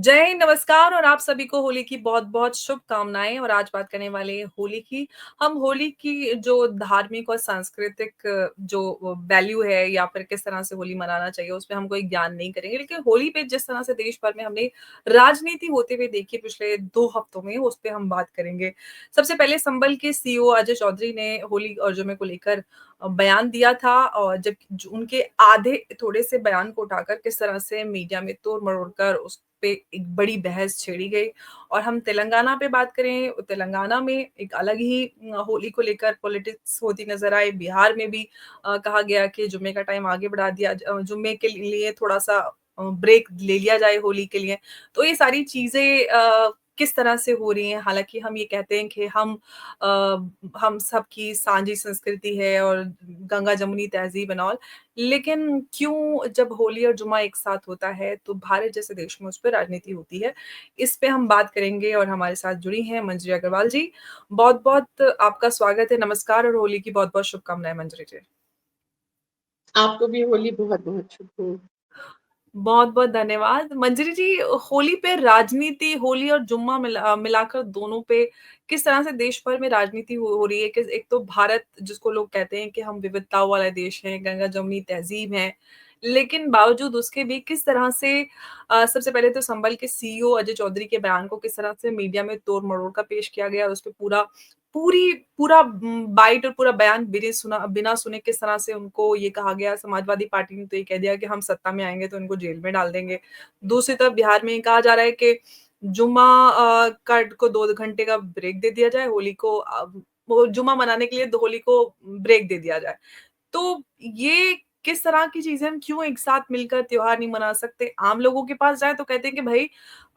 जय हिंद, नमस्कार और आप सभी को होली की बहुत-बहुत शुभकामनाएँ और आज बात करने वाले हैं होली की। हम होली की जो धार्मिक और सांस्कृतिक जो वैल्यू है या फिर किस तरह से होली मनाना चाहिए, उसपे हम कोई ज्ञान नहीं करेंगे। लेकिन होली पे जिस तरह से देश भर में हमने राजनीति होते हुए देखी पिछले 2 हफ्तों में, उस पे हम बात करेंगे। सबसे पहले संबल के सीईओ अजय चौधरी ने होली और जुमे को लेकर बयान दिया था और जब ज उनके आधे थोड़े-से बयान को उठाकर किस तरह से मीडिया में तोड़-मरोड़ कर उस पे एक बड़ी बहस छेड़ी गई और हम तेलंगाना पे बात करें, तेलंगाना में एक अलग ही होली को लेकर पॉलिटिक्स होती नज़र आई। बिहार में भी कहा गया कि जुम्मे का टाइम आगे बढ़ा दिया जुम्मे के लिए थोड़ा-सा ब्रेक ले लिया जाए होली के लिए। तो ये सारी चीज़ें किस तरह से हो रही हैं? हालाँकि हम ये कहते हैं कि हम सबकी साझी संस्कृति है और गंगा-जमुनी तहज़ीब एंड ऑल, लेकिन क्यों जब होली और जुमा एक साथ होता है, तो भारत जैसे देश में उस पे राजनीति होती है। इस पे हम बात करेंगे और हमारे साथ जुड़ी हैं मंजरी अग्रवाल जी। बहुत-बहुत आपका स्वागत है, नमस्कार और होली की बहुत-बहुत शुभकामनाएँ मंजरी जी। आपको भी होली बहुत-बहुत शुभ हो। बहुत-बहुत धन्यवाद। मंजरी जी, होली पे राजनीति, होली और जुम्मा मिलाकर दोनों पे किस तरह से देश भर में राजनीति हो रही है कि एक तो भारत जिसको लोग कहते हैं कि हम विविधताओं वाला देश है, गंगा-जमुनी तहज़ीब है, लेकिन बावजूद उसके भी किस तरह से सबसे पहले तो संभल के सीईओ अजय चौधरी के बयान को किस तरह से मीडिया में तोड़-मरोड़ कर पेश किया गया और उसपे पूरा बाइट और पूरा बयान बिना सुने किस तरह से उनको ये कहा गया, समाजवादी पार्टी ने तो ये कह दिया कि हम सत्ता में आएँगे तो इनको जेल में डाल देंगे। दूसरी तरफ बिहार में ये कहा जा रहा है कि जुम्मा कट को 2 घंटे का ब्रेक दे दिया जाए, होली को वो जुम्मा मनाने के लिए होली को ब्रेक दे दिया जाए। तो ये किस तरह की चीज़ें हम क्यों एक साथ मिलकर त्योहार नहीं मना सकते? आम लोगों के पास जाएँ तो कहते हैं कि भई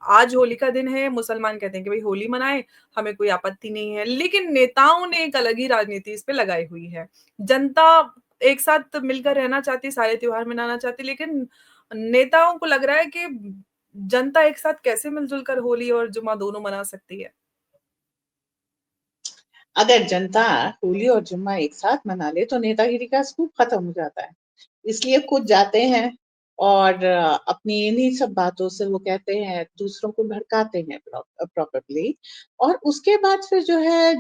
आज होली का दिन है, मुसलमान कहते हैं कि भई होली मनाएँ, हमें कोई आपत्ति नहीं है। लेकिन नेताओं ने एक अलग ही राजनीति इस पे लगाई हुई है। जनता एक साथ मिलकर रहना चाहती है, सारे त्योहार मनाना चाहती है, लेकिन नेताओं को लग रहा है कि जनता एक साथ कैसे मिल-जुल कर होली और जुमा दोनों मना सकती है? अगर जनता होली और जुम्मा एक साथ मना ले तो नेतागिरी का स्कूप खत्म हो जाता है। इसलिए खुद जाते हैं और अपनी इन्हीं सब बातों से वो कहते हैं, दूसरों को भड़काते हैं प्रॉपरली और उसके बाद फिर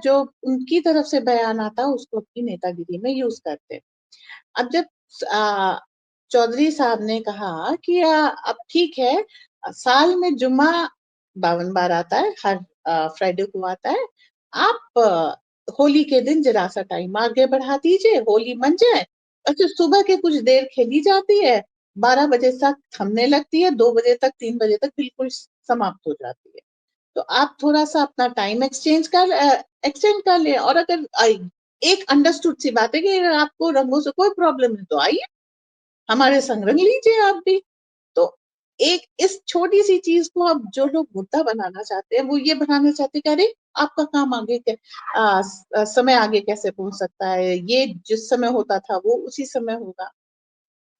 जो उनकी तरफ से बयान आता है उसको अपनी नेतागिरी में यूज़ करते हैं। अब जब अ, चौधरी साहब ने कहा कि अब ठीक है, साल में जुम्मा 52 बार आता है, हर फ्राइडे को आता है। आप होली के दिन ज़रा-सा टाइम आगे बढ़ा दीजिए, होली मन जाए। अच्छा, सुबह के कुछ देर खेली जाती है, 12 बजे तक थमने लगती है, 2 बजे तक, 3 बजे तक बिल्कुल समाप्त हो जाती है। तो आप थोड़ा-सा अपना टाइम एक्सटेंड कर लें और अगर एक अंडरस्टूड सी बात है कि अगर आपको रंगों से कोई प्रॉब्लम है तो आइए, हमारे संग रंग लीजिए आप भी। तो एक इस छोटी-सी चीज़ को अब जो लोग मुद्दा बनाना चाहते हैं, वो ये बनाना चाहते हैं कि अरे! आपका काम आगे समय आगे कैसे पहुँच सकता है? ये जिस समय होता था, वो उसी समय होगा।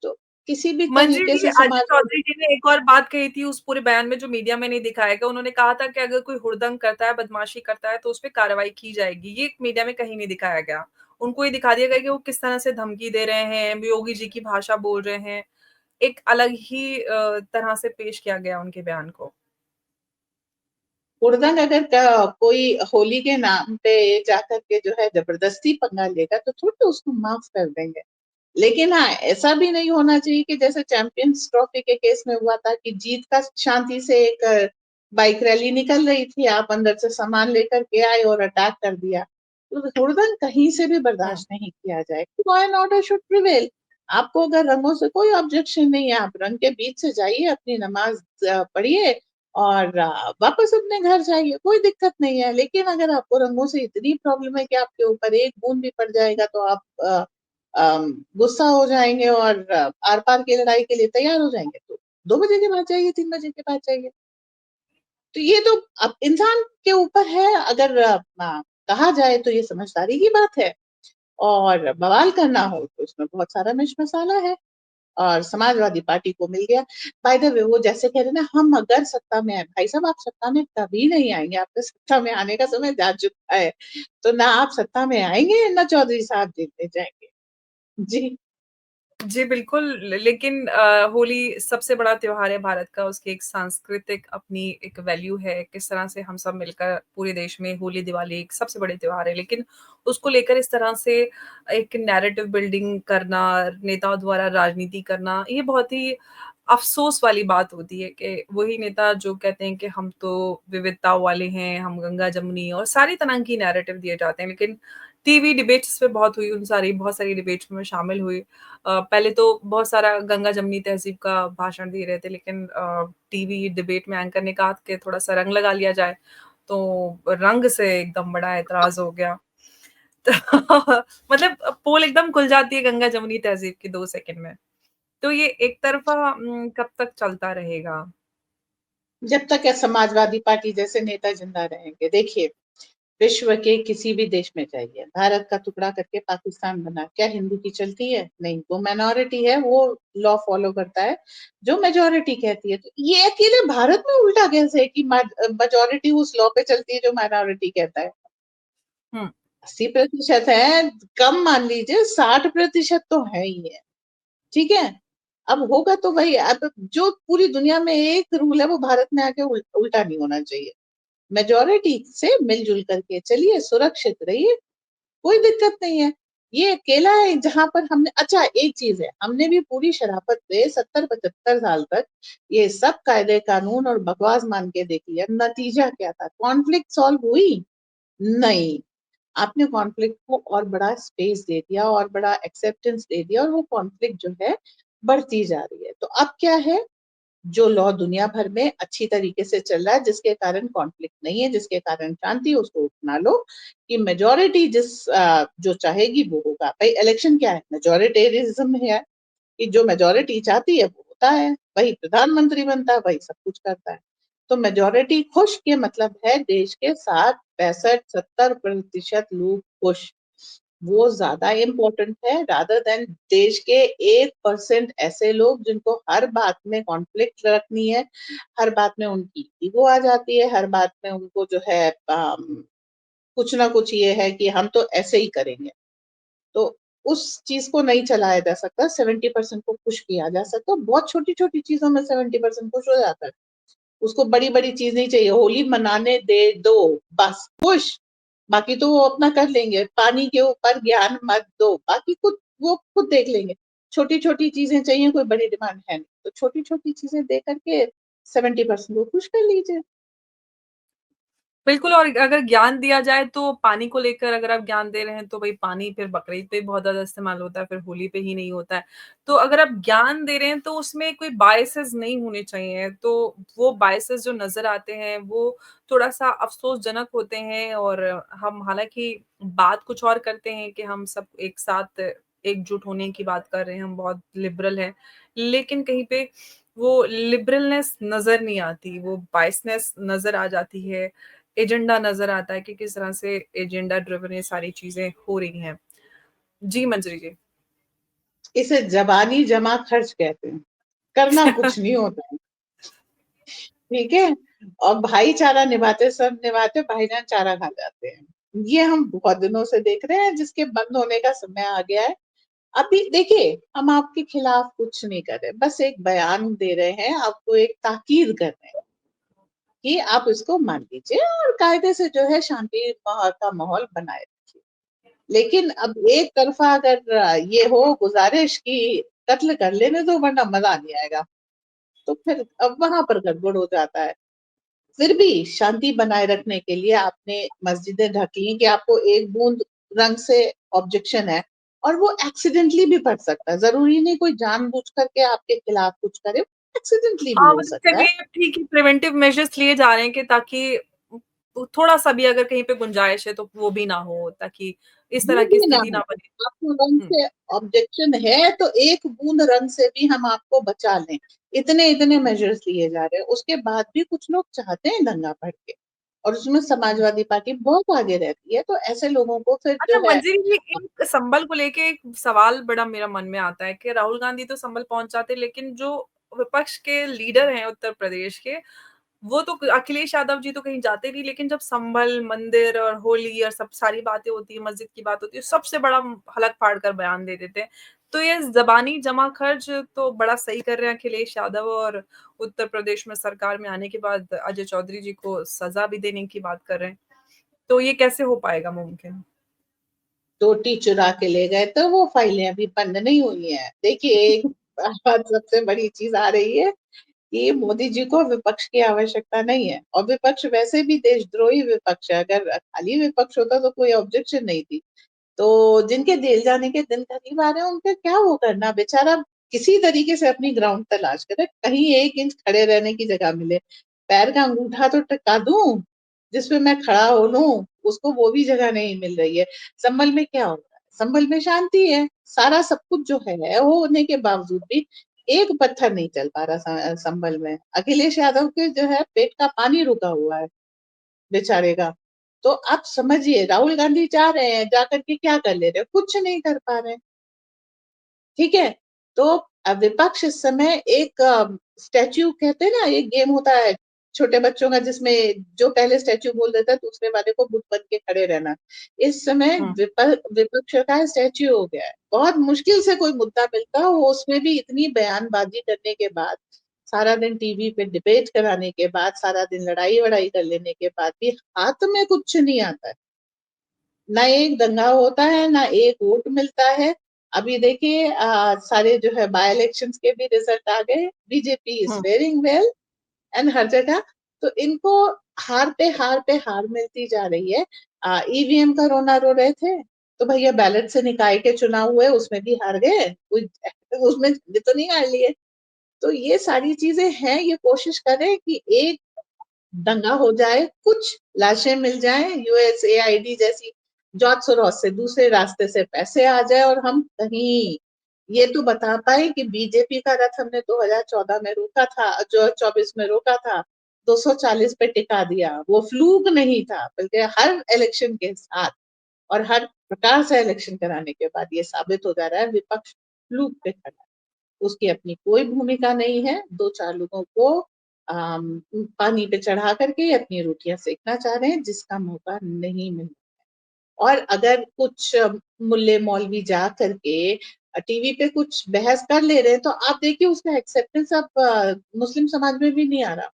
तो किसी भी मंजरी तरीके जी, से अजय समाजवादी चौधरी जी ने एक और बात कही थी उस पूरे बयान में जो मीडिया में नहीं दिखाया गया। उन्होंने कहा था कि अगर कोई हुड़दंग करता है, बदमाशी करता है तो उस पे कार्रवाई की जाएगी। ये मीडिया में कहीं नहीं दिखाया गया। उनको ये दिखा दिया गया कि वो किस तरह से धमकी दे रहे हैं, योगी जी की भाषा बोल रहे हैं। एक अलग ही तरह से पेश किया गया उनके बयान को। हुड़दंग अगर कोई होली के नाम पे जाकर के जबरदस्ती पंगा लेगा तो थोड़ी उसको माफ कर देंगे। लेकिन हाँ, ऐसा भी नहीं होना चाहिए कि जैसे चैंपियंस ट्रॉफी के केस में हुआ था कि जीत का शांति से एक बाइक रैली निकल रही थी, आप अंदर से सामान लेकर के आए और अटैक कर दिया। तो हुड़दंग कहीं से भी हुँ। बर्दाश्त नहीं किया जाए। Law and order should prevail. आपको अगर रंगों से कोई ऑब्जेक्शन नहीं है, आप रंग के बीच से जाइए, अपनी नमाज पढ़िए और वापस अपने घर जाइए, कोई दिक्कत नहीं है। लेकिन अगर आपको रंगों से इतनी प्रॉब्लम है कि आपके ऊपर एक बूंद भी पड़ जाएगा तो आप गुस्सा हो जाएँगे और आर-पार की लड़ाई के लिए तैयार हो जाएँगे, तो 2 बजे के बाद जाइए, 3 बजे के बाद जाइए। तो ये तो अब इंसान के ऊपर है, अगर कहा जाए तो ये समझदारी की बात है और बवाल करना हो तो इसमें बहुत सारा मिश-मसाला है और समाजवादी पार्टी को मिल गया। बाय द वे वो जैसे कह रहे हैं ना, हम अगर सत्ता में आए, भाई साहब आप सत्ता में कभी नहीं आएँगे, आपके सत्ता में आने का समय जा चुका है। तो ना आप सत्ता में आएँगे, ना चौधरी साहब जेल में जाएँगे। जी। जी, बिल्कुल, लेकिन होली सबसे बड़ा त्योहार है भारत का, उसकी एक सांस्कृतिक अपनी एक वैल्यू है, किस तरह से हम सब मिलकर पूरे देश में होली, दिवाली एक सबसे बड़े त्योहार है, लेकिन उसको लेकर इस तरह से एक नैरेटिव बिल्डिंग करना, नेताओं द्वारा राजनीति करना, ये बहुत ही अफ़सोस वाली बात होती है कि वही नेता जो कहते हैं कि हम तो विविधताओं वाले हैं, हम गंगा-जमुनी और सारी तरह की नैरेटिव दिए जाते हैं, लेकिन टीवी डिबेट्स पे बहुत हुई, उन सारी बहुत सारी डिबेट्स में शामिल हुई। पहले तो बहुत सारा गंगा-जमनी तहज़ीब का भाषण दे रहे थे, लेकिन टीवी डिबेट में एंकर ने कहा कि थोड़ा-सा रंग लगा लिया जाए, तो रंग से एकदम बड़ा ऐतराज़ हो गया। तो मतलब पोल एकदम खुल जाती है गंगा-जमुनी तहज़ीब की 2 सेकंड में। तो ये एक तरफ़ा कब तक चलता रहेगा? जब तक ये समाजवादी पार्टी जैसे नेता जिंदा रहेंगे। देखिए, विश्व के किसी भी देश में जाइए, भारत का टुकड़ा करके पाकिस्तान बना, क्या हिंदू की चलती है? नहीं, वो माइनॉरिटी है, वो लॉ फॉलो करता है जो मेजॉरिटी कहती है। तो ये अकेले भारत में उल्टा कैसे है कि मेजॉरिटी उस लॉ पे चलती है जो माइनॉरिटी कहता है? हुँ। 80% है, कम मान लीजिए, 60% तो है ही है। ठीक है? अब होगा तो वही, अब जो पूरी दुनिया में एक रूल है वो भारत में आके उल्टा नहीं होना चाहिए। मेजॉरिटी से मिलजुल करके चलिए, सुरक्षित रहिए, कोई दिक्कत नहीं है। ये अकेला है जहाँ पर हमने, अच्छा एक चीज है, हमने भी पूरी शराफत से 70-75 साल तक ये सब कायदे कानून और बकवास मान के देख लिया। नतीजा क्या था? कॉन्फ्लिक्ट सॉल्व हुई? नहीं। आपने कॉन्फ्लिक्ट को और बड़ा स्पेस दे दिया और बड़ा एक्सेप्टेंस दे दिया, और वो कॉन्फ्लिक्ट जो है बढ़ती जा रही है। तो अब क्या है, जो लॉ दुनिया भर में अच्छी तरीके से चल रहा है, जिसके कारण कॉन्फ्लिक्ट नहीं है, जिसके कारण शांति, उसको अपना लो कि मेजोरिटी जो चाहेगी वो होगा। भाई इलेक्शन क्या है? मेजोरिटेरिज्म है कि जो मेजोरिटी चाहती है वो होता है, वही प्रधानमंत्री बनता है, वही सब कुछ करता है। तो मेजोरिटी खुश के मतलब है देश के 60, 65, 70% लोग खुश। वो ज्यादा इम्पोर्टेंट है रादर देन देश के 1% ऐसे लोग जिनको हर बात में कॉन्फ्लिक्ट रखनी है, हर बात में उनकी ईगो आ जाती है, हर बात में उनको जो है कुछ ना कुछ ये है कि हम तो ऐसे ही करेंगे। तो उस चीज को नहीं चलाया जा सकता। 70% को खुश किया जा सकता, बहुत छोटी छोटी चीजों में 70% खुश हो जाता है। उसको बड़ी बड़ी चीज नहीं चाहिए, होली मनाने दे दो, बस खुश। बाकी तो वो अपना कर लेंगे, पानी के ऊपर ज्ञान मत दो, बाकी खुद वो खुद देख लेंगे। छोटी छोटी चीजें चाहिए, कोई बड़ी डिमांड है नहीं, तो छोटी छोटी चीजें दे करके 70% को खुश कर लीजिए। बिल्कुल और अगर ज्ञान दिया जाए तो पानी को लेकर अगर आप ज्ञान दे रहे हैं तो भई पानी फिर बकरीद पे बहुत ज़्यादा इस्तेमाल होता है, फिर होली पे ही नहीं होता है। तो अगर आप ज्ञान दे रहे हैं तो उसमें कोई बायसेस नहीं होने चाहिए। तो वो बायसेस जो नज़र आते हैं वो थोड़ा-सा अफ़सोसजनक होते हैं और हम हालाँकि बात कुछ और करते हैं कि हम सब एक साथ एकजुट होने की बात कर रहे हैं, हम बहुत लिबरल हैं। लेकिन कहीं पे वो लिबरलनेस नज़र नहीं आती, वो बायसनेस नज़र आ जाती है। एजेंडा नज़र आता है कि किस तरह से एजेंडा ड्रिवन ये सारी चीज़ें हो रही हैं। जी, मंजरी जी। इसे जबानी जमा खर्च कहते हैं, करना कुछ नहीं होता है। ठीक है, और भाईचारा निभाते सब निभाते भाईजान चारा खा जाते हैं। ये हम बहुत दिनों से देख रहे हैं, जिसके बंद होने का समय आ गया है। अभी देखिए, हम आपके खिलाफ कुछ नहीं कर रहे, बस एक बयान दे रहे हैं, आपको एक ताकीद कर रहे हैं कि आप इसको मान लीजिए और कायदे से जो है शांति का माहौल बनाए रखिए। लेकिन अब एक तरफा अगर ये हो गुजारिश की कत्ल कर लेने दो वरना मजा नहीं आएगा, तो फिर अब वहां पर गड़बड़ हो जाता है। फिर भी शांति बनाए रखने के लिए आपने मस्जिदें ढक ली कि आपको एक बूंद रंग से ऑब्जेक्शन है, और वो एक्सीडेंटली भी पड़ सकता है, जरूरी नहीं कोई जानबूझ करके आपके खिलाफ कुछ करे, एक्सीडेंटली भी हाँ, हो मतलब सकता है। चलिए ठीक है प्रिवेंटिव मेजर्स लिए जा रहे हैं कि ताकि थोड़ा-सा भी अगर कहीं पे गुंजाइश है तो वो भी ना हो ताकि इस वो तरह की भी ना स्थिति हो, ना बने। आपको रंग हुँ। से ऑब्जेक्शन है तो एक बूंद रंग से भी हम आपको बचा लें, इतने इतने मेजर्स लिए जा रहे हैं, उसके बाद भी कुछ लोग चाहते हैं दंगा भड़के, और उसमें समाजवादी पार्टी बहुत आगे रहती है, तो ऐसे लोगों को फिर अच्छा जो है। मंजरी जी एक संभल को लेके एक सवाल बड़ा मेरा मन में आता है कि राहुल गांधी तो संभल पहुँच जाते लेकिन जो विपक्ष के लीडर हैं उत्तर प्रदेश के, वो तो अखिलेश यादव जी तो कहीं जाते नहीं लेकिन जब संभल, मंदिर और होली और सब सारी बातें होती है, मस्जिद की बात होती है, सबसे बड़ा हलक फाड़ कर बयान दे देते हैं। तो ये ज़बानी जमा-खर्च तो बड़ा सही कर रहे हैं अखिलेश यादव, और उत्तर प्रदेश में सरकार में आने के बाद अजय चौधरी जी को सज़ा भी देने की बात कर रहे हैं। तो ये कैसे हो पाएगा मुमकिन? रोटी चुरा के ले गए तो वो फाइलें अभी बंद नहीं हुई हैं। देखिए, एक बात सबसे बड़ी चीज़ आ रही है कि मोदी जी को विपक्ष की आवश्यकता नहीं है, और विपक्ष वैसे भी देशद्रोही विपक्ष है। अगर खाली विपक्ष होता तो कोई ऑब्जेक्शन नहीं थी। तो जिनके जेल जाने के दिन करीब आ रहे हैं, उनका क्या वो करना, बेचारा किसी तरीके से अपनी ग्राउंड तलाश करे, कहीं 1 इंच खड़े रहने की जगह मिले। पैर का अंगूठा तो टिका दूँ, जिसपे मैं खड़ा हो लूँ, उसको वो भी जगह नहीं मिल रही है। संभल में क्या होता है? संभल में शांति है, सारा सब कुछ जो है वो होने के बावजूद भी एक पत्थर नहीं चल पा रहा संभल में। अखिलेश यादव के जो है पेट का पानी रुका हुआ है बेचारे का। तो आप समझिए, राहुल गांधी जा रहे हैं, जाकर के क्या कर ले रहे हैं? कुछ नहीं कर पा रहे हैं। ठीक है? तो विपक्ष इस समय एक स्टैच्यू, कहते हैं ना, एक गेम होता है छोटे बच्चों का, जिसमें जो पहले स्टैच्यू बोल देता है दूसरे वाले को बुत बन के खड़े रहना। इस समय हुँ। विपक्ष का स्टैच्यू हो गया है। बहुत मुश्किल से कोई मुद्दा मिलता है, वो उसमें भी इतनी बयानबाजी करने के बाद, सारा दिन टीवी पे डिबेट कराने के बाद, सारा दिन लड़ाई-वड़ाई कर लेने के बाद भी हाथ में कुछ नहीं आता है। ना एक दंगा होता है, ना एक वोट मिलता है। अभी देखिए सारे जो है बाय इलेक्शंस के भी रिजल्ट आ गए। बीजेपी इज हुँ। फेयरिंग वेल एंड हर जगह। तो इनको हार पे हार मिलती जा रही है। ईवीएम का रोना रो रहे थे, तो भैया बैलेट से निकाल के चुनाव हुए, उसमें भी हार गए। उसमें भी तो नहीं हार लिए। तो ये सारी चीजें हैं, ये कोशिश करें कि एक दंगा हो जाए, कुछ लाशें मिल जाएं, यूएसएआईडी जैसी जांच सुरौस से दूसरे रास्ते से पैसे आ जाए, और हम कहीं ये तो बता पाए कि बीजेपी का रथ हमने 2014 में रोका था, जो 24 में रोका था, 240 पे टिका दिया। वो फ्लूक नहीं था, बल्कि हर इलेक्शन के साथ और हर प्रकार से इलेक्शन कराने के बाद ये साबित हो जा रहा है विपक्ष फ्लूक पे खड़ा है। उसकी अपनी कोई भूमिका नहीं है। 2-4 लोगों को पानी पे चढ़ा करके अपनी रोटियां सेकना चाह रहे हैं, जिसका मौका नहीं मिल। और अगर कुछ मुल्ले मौलवी जा करके टीवी पे कुछ बहस कर ले रहे हैं, तो आप देखिए उसका एक्सेप्टेंस अब मुस्लिम समाज में भी नहीं आ रहा।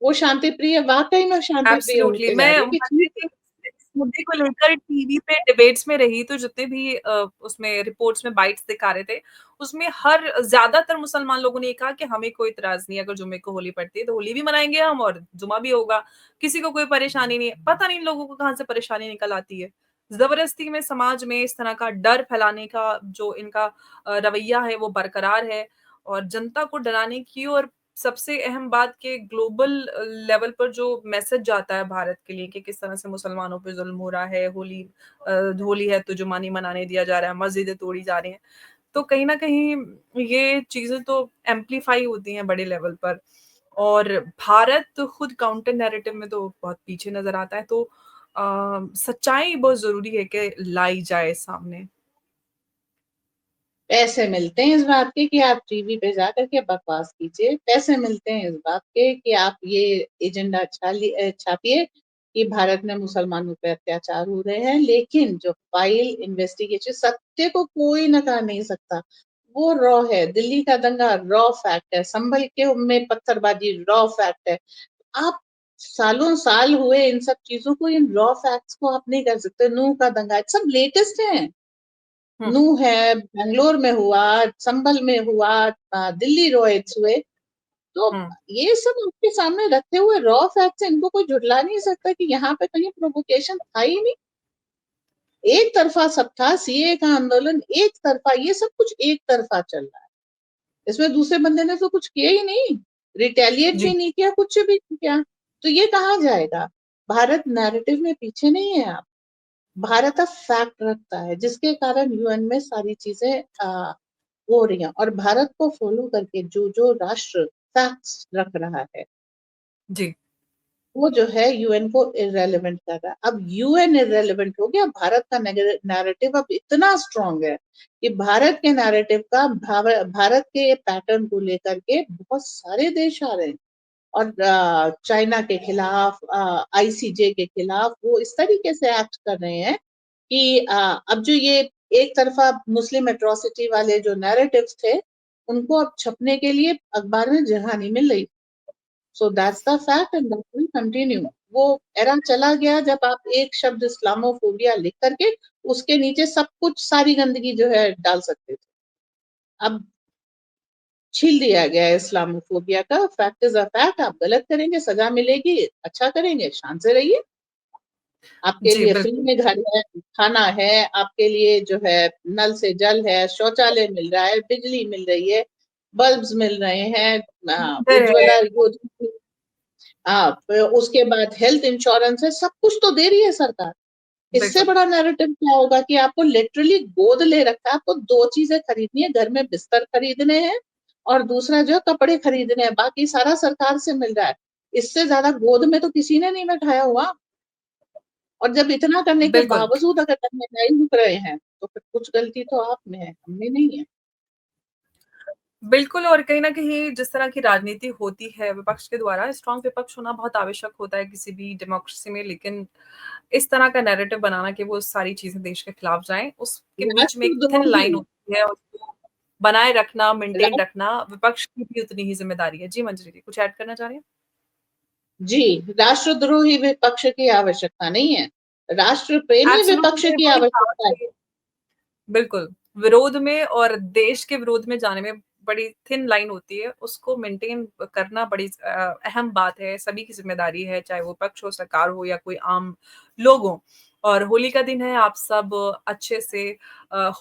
वो शांति प्रिय, वाकई में शांति प्रिय एब्सोल्युटली, होते जा मैं रहे हैं कि आई ठीक है। थिंक इस मुद्दे को लेकर टीवी पे डिबेट्स में रही, तो जितने भी उसमें रिपोर्ट्स में बाइट्स दिखा रहे थे, उसमें हर ज़्यादातर मुसलमान लोगों ने ये कहा कि हमें कोई इतराज़ नहीं है, अगर जुम्मे को होली पड़ती है, तो होली भी मनाएँगे हम और जुमा भी होगा। किसी को कोई परेशानी नहीं है। पता नहीं इन लोगों को कहाँ से परेशानी निकल आती है। ज़बरदस्ती में समाज में इस तरह का डर फैलाने का जो इनका रवैया है, वो बरकरार है, और जनता को डराने की, और सबसे अहम बात कि ग्लोबल लेवल पर जो मैसेज जाता है भारत के लिए कि किस तरह से मुसलमानों पे ज़ुल्म हो रहा है, होली है तो जुमा नहीं मनाने दिया जा रहा है, मस्जिदें तोड़ी जा रही हैं। तो कहीं न कहीं ये चीज़ें तो एम्प्लीफाई होती हैं बड़े लेवल पर, और भारत खुद काउंटर नैरेटिव में तो बहुत पीछे नज़र आता है, तो सच्चाई बहुत ज़रूरी है कि लाई जाए सामने। पैसे मिलते हैं इस बात के कि आप टीवी पे जाकर के बकवास कीजिए। पैसे मिलते हैं इस बात के कि आप ये एजेंडा छापिए कि भारत में मुसलमानों पे अत्याचार हो रहे हैं। लेकिन जो फाइल इन्वेस्टिगेशन, सत्य को कोई नकार नहीं सकता। वो रॉ है। दिल्ली का दंगा रॉ फैक्ट है। संभल के में पत्थरबाजी रॉ फैक्ट है। आप सालों साल हुए इन सब चीजों को, इन रॉ फैक्ट्स को आप नहीं कर सकते। नूह का दंगा सब लेटेस्ट है। हुँ, नूह है, बैंगलोर में हुआ, संभल में हुआ, दिल्ली रॉयट्स हुए। तो हुँ, ये सब आपके सामने रखे हुए रॉ फैक्ट्स, इनको कोई झुठला नहीं सकता कि यहाँ पे कहीं प्रोवोकेशन था ही नहीं। एक तरफा सब था। सीए का आंदोलन एक तरफा, ये सब कुछ एक तरफा चल रहा है। इसमें दूसरे बंदे ने तो कुछ किया ही नहीं, रिटेलिएट भी जी, नहीं किया, कुछ भी नहीं किया। तो ये कहाँ जाएगा? भारत नैरेटिव में पीछे नहीं है। आप, भारत अब फैक्ट रखता है, जिसके कारण यूएन में सारी चीजें हो रही हैं। और भारत को फॉलो करके जो जो राष्ट्र फैक्ट्स रख रहा है, जी, वो जो है यूएन को इररेलेवेंट कर रहा है। अब यूएन इररेलेवेंट हो गया। भारत का नैरेटिव अब इतना स्ट्रांग है कि भारत के नैरेटिव का, भारत के पैटर्न को लेकर के बहुत सारे देश आ रहे हैं। और चाइना के खिलाफ, आईसीजे के खिलाफ वो इस तरीके से एक्ट कर रहे हैं कि अब जो ये एक तरफ़ा मुस्लिम एट्रोसिटी वाले जो नैरेटिव्स थे, उनको अब छपने के लिए अखबार में जगह नहीं मिल रही। So that's the fact and that will continue. वो एरा चला गया जब आप एक शब्द इस्लामोफोबिया लिख करके उसके नीचे सब कुछ सारी गंदगी जो है डाल सकते थे। अब छील दिया गया है इस्लामोफोबिया का। Fact is a fact. आप गलत करेंगे सज़ा मिलेगी, अच्छा करेंगे शान से रहिए। आपके जी, लिए फ्री बिल्कुल। में घर है, खाना है, आपके लिए जो है नल से जल है, शौचालय मिल रहा है, बिजली मिल रही है, बल्ब्स मिल रहे हैं, उज्ज्वला योजना, उसके बाद हेल्थ इंश्योरेंस है, सब कुछ तो दे रही है सरकार। इससे बिल्कुल। बड़ा नैरेटिव क्या होगा कि आपको लिटरली गोद ले रखा है, आपको 2 चीज़ें खरीदनी है, घर में बिस्तर खरीदने हैं और दूसरा जो है कपड़े खरीदने हैं, बाकी सारा सरकार से मिल रहा है। इससे ज़्यादा गोद में तो किसी ने नहीं बैठाया हुआ। और जब इतना करने के बिल्कुल। बावजूद अगर नहीं रुक रहे हैं, तो फिर कुछ गलती तो आप में है, हम में नहीं है। बिल्कुल, और कहीं न कहीं जिस तरह की राजनीति होती है विपक्ष के द्वारा, स्ट्रॉन्ग विपक्ष होना बहुत आवश्यक होता है किसी भी डेमोक्रेसी में, लेकिन इस तरह का नैरेटिव बनाना कि वो सारी चीज़ें देश के खिलाफ जाएँ, उसके बीच में एक थिन लाइन राष्ट्रद्रोही होती है, उसको बनाए रखना, मेंटेन रा रखना विपक्ष की भी उतनी ही ज़िम्मेदारी है। जी, मंजरी जी, कुछ ऐड करना चाह रही हैं? जी, राष्ट्रद्रोही विपक्ष की आवश्यकता नहीं है, राष्ट्र प्रेमी विपक्ष एब्सोल्यूटली की वही कहा आवश्यकता है। कि बिल्कुल, विरोध में और देश के विरोध में जाने में बड़ी थिन लाइन होती है, उसको मेंटेन करना बड़ी अहम बात है, सभी की ज़िम्मेदारी है, चाहे वो पक्ष हो, सरकार हो या कोई आम लोग हों। और होली का दिन है, आप सब अच्छे से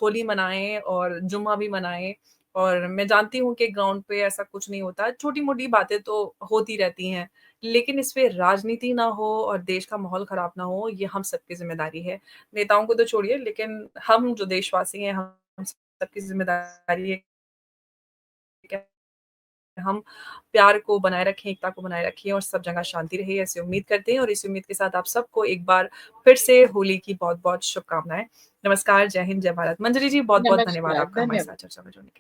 होली मनाएँ और जुम्मा भी मनाएँ, और मैं जानती हूँ कि ग्राउंड पे ऐसा कुछ नहीं होता, छोटी-मोटी बातें तो होती रहती हैं, लेकिन इसमें राजनीति ना हो और देश का माहौल खराब ना हो, ये हम सबकी ज़िम्मेदारी है। नेताओं को तो छोड़िए, लेकिन हम जो देशवासी हैं, हम सबकी ज़िम्मेदारी है कि हम प्यार को बनाए रखें, एकता को बनाए रखें और सब जगह शांति रहे, ऐसी उम्मीद करते हैं, और इसी उम्मीद के साथ आप सबको एक बार फिर से होली की बहुत-बहुत शुभकामनाएँ। नमस्कार, जय हिंद, जय भारत। मंजरी जी, बहुत-बहुत धन्यवाद नमस्कार, आपका हमारे धन्यवाद। साथ चर्चा में जुड़ने के लिए।